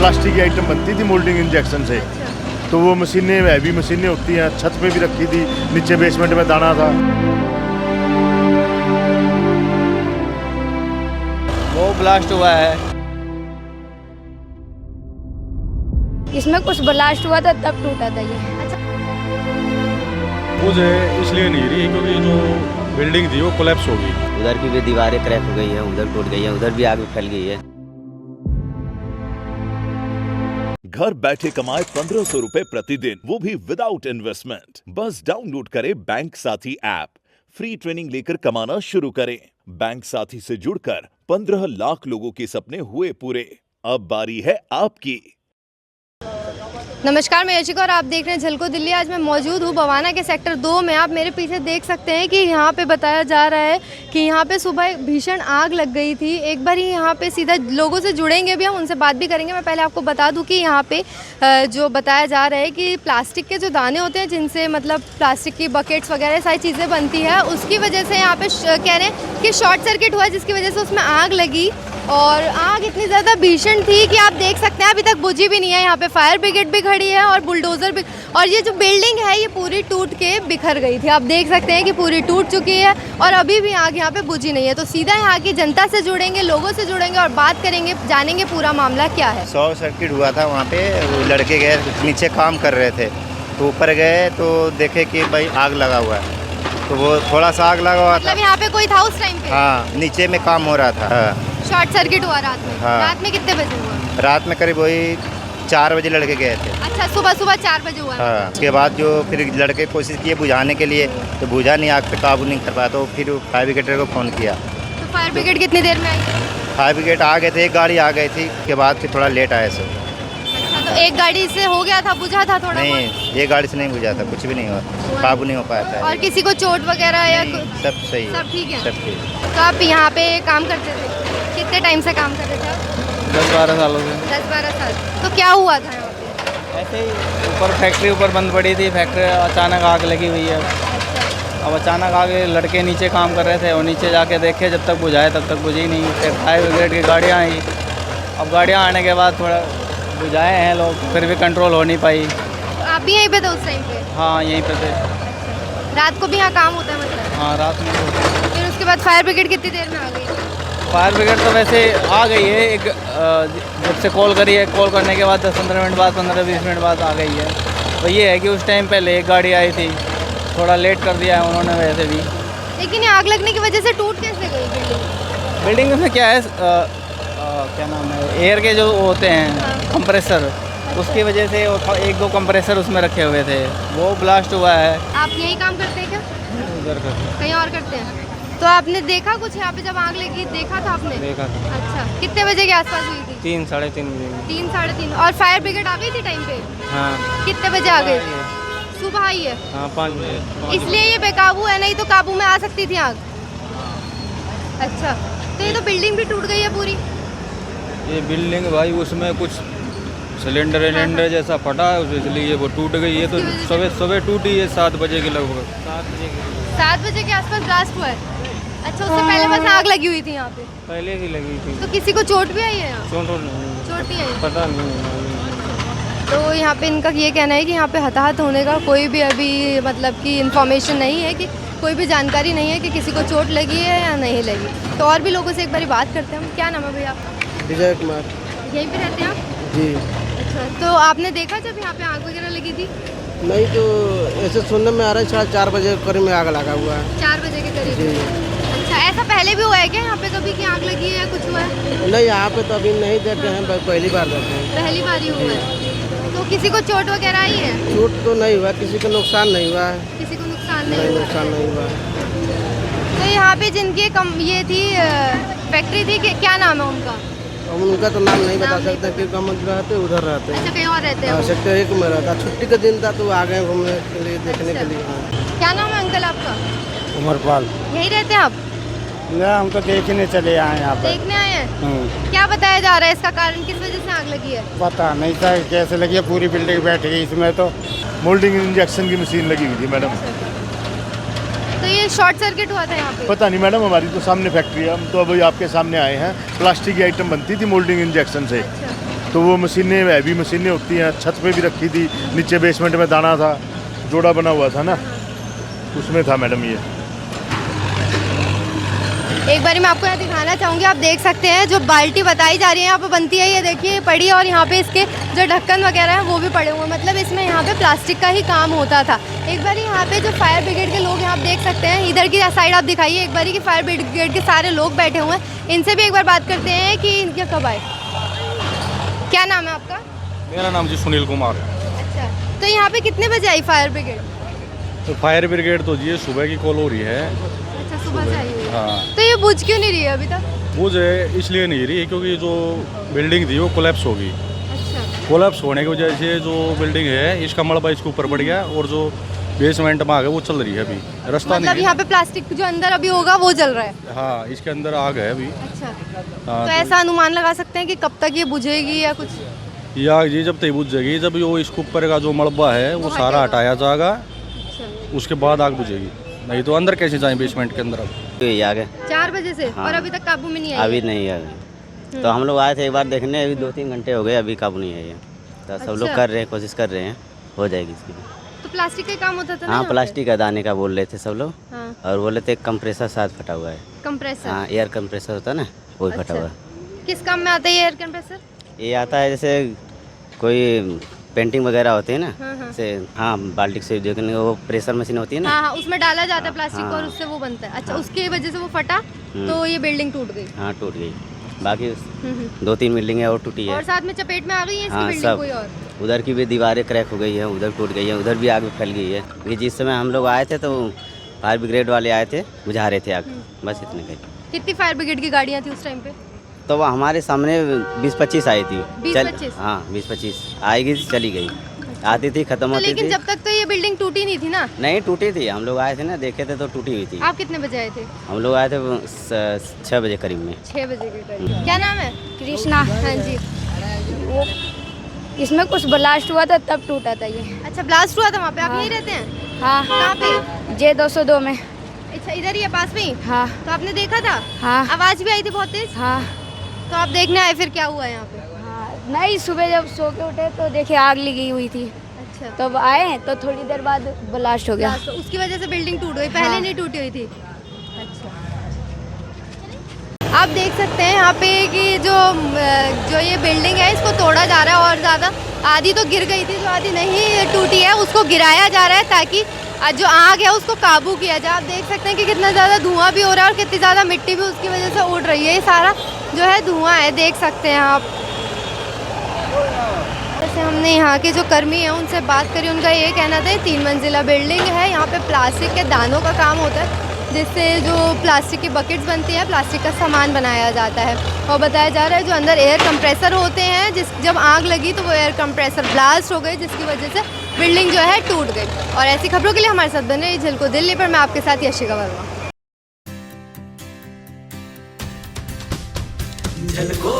Plastic की item बनती थी मोल्डिंग इंजेक्शन से। तो वो मशीनें हैवी मशीनें होती हैं, छत पे भी रखी थी, नीचे बेसमेंट में दाना था। वो ब्लास्ट हुआ है। इसमें कुछ ब्लास्ट हुआ था तब टूटा था ये। अच्छा। मुझे इसलिए नहीं रही क्योंकि जो बिल्डिंग थी वो कोलैप्स हो गई। उधर की भी दीवारें क्रैक हो गई हैं, उधर टूट गई हैं, उधर भी आग फैल गई है। घर बैठे कमाए 1500 रुपए प्रतिदिन, वो भी विदाउट इन्वेस्टमेंट। बस डाउनलोड करें बैंक साथी ऐप, फ्री ट्रेनिंग लेकर कमाना शुरू करें। बैंक साथी से जुड़कर 15 लाख लोगों के सपने हुए पूरे। अब बारी है आपकी। नमस्कार, मैं यशिका और आप देख रहे हैं झलको दिल्ली। आज मैं मौजूद हूँ बवाना के सेक्टर 2 में। आप मेरे पीछे देख सकते हैं कि यहाँ पे बताया जा रहा है कि यहाँ पे सुबह भीषण आग लग गई थी। एक बार ही यहाँ पे सीधा लोगों से जुड़ेंगे भी, हम उनसे बात भी करेंगे। मैं पहले आपको बता दूँ कि यहाँ पे जो बताया जा रहा है कि प्लास्टिक के जो दाने होते हैं, जिनसे मतलब प्लास्टिक की बकेट्स वगैरह सारी चीज़ें बनती है, उसकी वजह से यहाँ पे कह रहे हैं कि शॉर्ट सर्किट हुआ, जिसकी वजह से उसमें आग लगी। और आग इतनी ज़्यादा भीषण थी कि आप देख सकते हैं अभी तक बुझी भी नहीं है। यहाँ पे फायर ब्रिगेड भी खड़ी है और बुलडोज़र भी। और ये जो बिल्डिंग है ये पूरी टूट के बिखर गई थी। आप देख सकते हैं कि पूरी टूट चुकी है और अभी भी आग यहाँ पे बुझी नहीं है। तो सीधा यहाँ की जनता से जुड़ेंगे, लोगों से जुड़ेंगे और बात करेंगे, जानेंगे पूरा मामला क्या है। शॉर्ट सर्किट हुआ था वहाँ पे, वो लड़के गए नीचे काम कर रहे थे, तो ऊपर गए तो देखे कि भाई आग लगा हुआ है। तो वो थोड़ा सा आग लगा हुआ था। मतलब यहाँ पे कोई था उस टाइम पे? हाँ, नीचे में काम हो रहा था। हाँ। शॉर्ट सर्किट हुआ रात में? हाँ। रात में कितने बजे हुआ? रात में करीब वही 4 बजे लड़के गए थे। अच्छा, सुबह 4 बजे हुआ? हाँ। उसके बाद जो फिर लड़के कोशिश किए बुझाने के लिए, तो बुझा नहीं, आग पे काबू नहीं कर पाया। तो फिर फायर ब्रिगेड को फ़ोन किया। तो फायर ब्रिगेड कितनी देर में आई? फायर ब्रिगेड आ गए थे, एक गाड़ी आ गई थी। उसके बाद फिर थोड़ा लेट आया सब। अच्छा, तो एक गाड़ी से हो गया था, बुझा था थोड़ा? नहीं, ये गाड़ी से नहीं बुझा था, कुछ भी नहीं हुआ, काबू नहीं हो पाया था। और किसी को चोट वगैरह या सब सही है, सब ठीक है? सब ठीक। तो आप यहाँ पे काम करते थे? कितने टाइम से काम कर रहे थे आप? 10-12 सालों से। 10-12 साल। तो क्या हुआ था यहाँ पे? ऐसे ही ऊपर फैक्ट्री ऊपर बंद पड़ी थी, फैक्ट्री अचानक आग लगी हुई है। अब अचानक आगे लड़के नीचे काम कर रहे थे और नीचे जाके देखे, जब तक बुझाए तब तक बुझी नहीं। फिर फायर ब्रिगेड की गाड़ियाँ आई। अब गाड़ियाँ आने के बाद थोड़ा बुझाए हैं लोग, फिर भी कंट्रोल हो नहीं पाई। तो आप भी यहीं पे थे उस टाइम पे? हाँ, यहीं पे थे। रात को भी यहाँ काम होता है मतलब? हाँ, रात में। फिर उसके बाद फायर ब्रिगेड कितनी देर में आ गई? फायर ब्रिगेड तो वैसे आ गई है, एक जब से कॉल करी है, कॉल करने के बाद 10-15 मिनट बाद, 15-20 मिनट बाद आ गई है। तो ये है कि उस टाइम पहले एक गाड़ी आई थी, थोड़ा लेट कर दिया है उन्होंने वैसे भी। लेकिन ये आग लगने की वजह से टूट कैसे गई बिल्डिंग? बिल्डिंग में क्या है, क्या नाम है, एयर के जो होते हैं कंप्रेसर, उसकी वजह से 1-2 कंप्रेसर उसमें रखे हुए थे, वो ब्लास्ट हुआ है। आप यही काम करते हैं क्या? उधर करते कहीं और करते हैं? तो आपने देखा कुछ यहाँ पे जब आग लगी? देखा था आपने? देखा था। अच्छा, कितने बजे के आसपास हुई थी? 3-3:30 बजे। 3-3:30। और फायर ब्रिगेड आ गई थी टाइम पे? हाँ। कितने बजे आ गई? सुबह आई है? हाँ, 5 बजे। इसलिए ये बेकाबू है, नहीं तो काबू में आ सकती थी आग। अच्छा, तो ये तो बिल्डिंग भी टूट गई है पूरी? ये बिल्डिंग भाई उसमें कुछ सिलेंडर जैसा फटा है, इसलिए वो टूट गई है। तो सुबह टूटी है 7 बजे के लगभग। 7 बजे के आसपास ब्लास्ट हुआ है? अच्छा, उससे पहले बस आग लगी हुई थी यहाँ पे? पहले भी लगी थी। तो किसी को चोट भी आई है यहाँ? चोट नहीं, चोट नहीं आई? पता नहीं। तो यहाँ पे इनका ये कहना है कि यहाँ पे हताहत होने का कोई भी अभी मतलब कि इन्फॉर्मेशन नहीं है, कि कोई भी जानकारी नहीं है कि किसी को चोट लगी है या नहीं लगी। तो और भी लोगों से एक बार बात करते हैं हम। क्या नाम है भैया आपका? विजय कुमार। यहीं पे रहते हैं आप? जी। अच्छा, तो आपने देखा जब यहाँ पे आग वगैरह लगी थी? नहीं, तो ऐसे सुनने में आ रहा है 4:30 बजे करीब में आग लगा हुआ है। 4 बजे के करीब? जी। अच्छा, ऐसा पहले भी हुआ है क्या यहाँ पे कभी कि आग लगी है या कुछ हुआ है? नहीं, यहाँ पे तो अभी नहीं देखे हैं, पहली बार देखे हैं। पहली बार ही हुआ है? तो किसी को चोट वगैरह आई है? चोट तो नहीं हुआ, किसी को नुकसान नहीं हुआ है। किसी को नुकसान नहीं, नहीं हुआ? नुकसान नहीं हुआ। तो यहाँ पे जिनकी ये थी फैक्ट्री थी, क्या नाम है उनका? हम उनका तो नाम नहीं बता नाम नहीं सकते क्योंकि हम रहते उधर रहते हैं। अच्छा, कहीं और रहते हैं? सेक्टर 1 में रहता। छुट्टी का दिन था तो आ गए घूमने के लिए, देखने के लिए। हाँ। क्या नाम है अंकल आपका? उमरपाल। यही रहते हैं आप? ना, हम तो देखने चले आए यहाँ देखने आए हैं? क्या बताया जा रहा है इसका कारण, किस वजह से आग लगी है? पता नहीं था कैसे लगी है, पूरी बिल्डिंग बैठ गई इसमें। तो मोल्डिंग इंजेक्शन की मशीन लगी हुई थी मैडम। तो ये शॉर्ट सर्किट हुआ था यहाँ पे? पता नहीं मैडम, हमारी तो सामने फैक्ट्री है, हम तो अभी आपके सामने आए हैं। प्लास्टिक की आइटम बनती थी मोल्डिंग इंजेक्शन से। अच्छा। तो वो मशीनें हैवी मशीनें होती हैं, छत पे भी रखी थी, नीचे बेसमेंट में दाना था, जोड़ा बना हुआ था ना, उसमें था मैडम ये। एक बार मैं आपको यहाँ दिखाना चाहूँगी, आप देख सकते हैं जो बाल्टी बताई जा रही है यहाँ पे बनती है, ये देखिए पड़ी है, और यहाँ पे इसके जो ढक्कन वगैरह है वो भी पड़े हुए हैं, मतलब इसमें यहाँ पे प्लास्टिक का ही काम होता था। एक बार यहाँ पे जो फायर ब्रिगेड के लोग हैं आप देख सकते हैं, इधर की साइड आप दिखाइए एक बार कि फायर ब्रिगेड के सारे लोग बैठे हुए हैं, इनसे भी एक बार बात करते हैं कि इनके कब आए। क्या नाम है आपका? मेरा नाम जी सुनील कुमार है। अच्छा, तो यहाँ पे कितने बजे आई फायर ब्रिगेड? तो फायर ब्रिगेड तो जी सुबह की कॉल हो रही है। अच्छा, सुबह से आई हुई है। हाँ, तो ये बुझ क्यों नहीं रही है अभी तक? वो जो है इसलिए नहीं रही क्योंकि जो बिल्डिंग थी वो कोलैप्स हो गई। अच्छा, कोलैप्स होने की वजह से जो बिल्डिंग है इसका मलबा इसके ऊपर पड़ गया और जो बेसमेंट में आग है वो चल रही है अभी, रास्ता मतलब नहीं यहाँ पे प्लास्टिक जो अंदर अभी होगा वो जल रहा है। है। हाँ, इसके अंदर आग है अभी। अच्छा, हाँ, तो ऐसा अनुमान लगा सकते हैं कि कब तक ये बुझेगी या कुछ? ये आग जी जब तक बुझ जाएगी, जब वो इसके ऊपर का जो मलबा है वो सारा हटाया जाएगा, उसके बाद आग बुझेगी, नहीं तो अंदर कैसे जाए बेसमेंट के अंदर। अब तो ये आ गए 4 बजे से हाँ। और अभी तक काबू में नहीं आई? अभी नहीं है तो हम लोग आए थे एक बार देखने, अभी 2-3 घंटे हो गए, अभी काबू नहीं है ये। तो सब लोग अच्छा। कर रहे हैं, कोशिश कर रहे हैं, हो जाएगी इसकी। तो प्लास्टिक का काम होता था ना हाँ, यहाँ पे? प्लास्टिक का दाने का बोल रहे थे सब लोग, हाँ, और बोले थे कंप्रेसर साथ फटा हुआ है। कंप्रेसर। हाँ, एयर कंप्रेसर होता है ना, वो फटा हुआ है। किस काम में आता है ये एयर कंप्रेसर? ये आता है जैसे कोई पेंटिंग वगैरह होती है ना, हाँ, हाँ। जैसे हाँ बाल्टी से जो वो प्रेशर मशीन होती है ना। हाँ हाँ, उसमें डाला जाता है प्लास्टिक हाँ। और उससे वो बनता है। अच्छा, हाँ। उसकी वजह से वो फटा तो ये बिल्डिंग टूट गई। हाँ, टूट गई। बाकी हम्म। 2-3 बिल्डिंगें और टूटी है। और साथ में चपेट में आ गई है इसकी हाँ, बिल्डिंग सब कोई और? उधर की भी दीवारें क्रैक हो गई है, उधर टूट गई है, उधर भी आग फैल गई है। क्योंकि जिस समय हम लोग आए थे तो फायर ब्रिगेड वाले आए थे, बुझा रहे थे आग, बस इतने गए। कितनी फायर ब्रिगेड की गाड़ियाँ थी उस टाइम पे? तो वो हमारे सामने 20-25 आई थी। 20-25? हाँ, 20-25 आएगी, चली गई, आती थी, खत्म तो होती लेकिन थी। जब तक तो ये बिल्डिंग टूटी नहीं थी ना? नहीं टूटी थी, हम लोग आए थे ना, देखे थे तो टूटी हुई थी। आप कितने बजे आए थे? हम लोग आए थे 6 बजे करीब में। 6 बजे के करीब। क्या नाम है? कृष्णा। हाँ जी। वो इसमें कुछ ब्लास्ट हुआ था तब टूटा था ये। अच्छा, ब्लास्ट हुआ था वहाँ पे? आप यहीं रहते हैं? हाँ। कहाँ पे? J202 में। अच्छा, इधर ही है पास में ही? हाँ। तो आपने देखा था? हाँ। आवाज भी आई थी बहुत तेज? हाँ। तो आप देखने आए, फिर क्या हुआ यहाँ पे? हाँ, नहीं सुबह जब सो के उठे तो देखे आग लगी हुई थी, अच्छा, तब आए तो थोड़ी देर बाद ब्लास्ट हो गया। तो उसकी वजह से बिल्डिंग टूट गई, पहले हाँ। नहीं टूटी हुई थी? अच्छा, आप देख सकते हैं यहाँ पे कि जो ये बिल्डिंग है इसको तोड़ा जा रहा है, और ज़्यादा आधी तो गिर गई थी, जो आधी नहीं टूटी है उसको गिराया जा रहा है ताकि जो आग है उसको काबू किया जाए। आप देख सकते हैं कि कितना ज़्यादा धुआं भी हो रहा है और कितनी ज़्यादा मिट्टी भी उसकी वजह से उड़ रही है। ये सारा जो है धुआं है, देख सकते हैं आप। जैसे हमने यहाँ के जो कर्मी हैं उनसे बात करी, उनका ये कहना था 3 मंजिला बिल्डिंग है, यहाँ पे प्लास्टिक के दानों का काम होता है, जिससे जो प्लास्टिक की बकेट्स बनती हैं, प्लास्टिक का सामान बनाया जाता है। और बताया जा रहा है जो अंदर एयर कंप्रेसर होते हैं, जब आग लगी तो वो एयर कंप्रेसर ब्लास्ट हो गए, जिसकी वजह से बिल्डिंग जो है टूट गई। और ऐसी खबरों के लिए हमारे साथ बने रहिए झलको दिल्ली पर। मैं आपके साथ यशिका वर्मा। झलको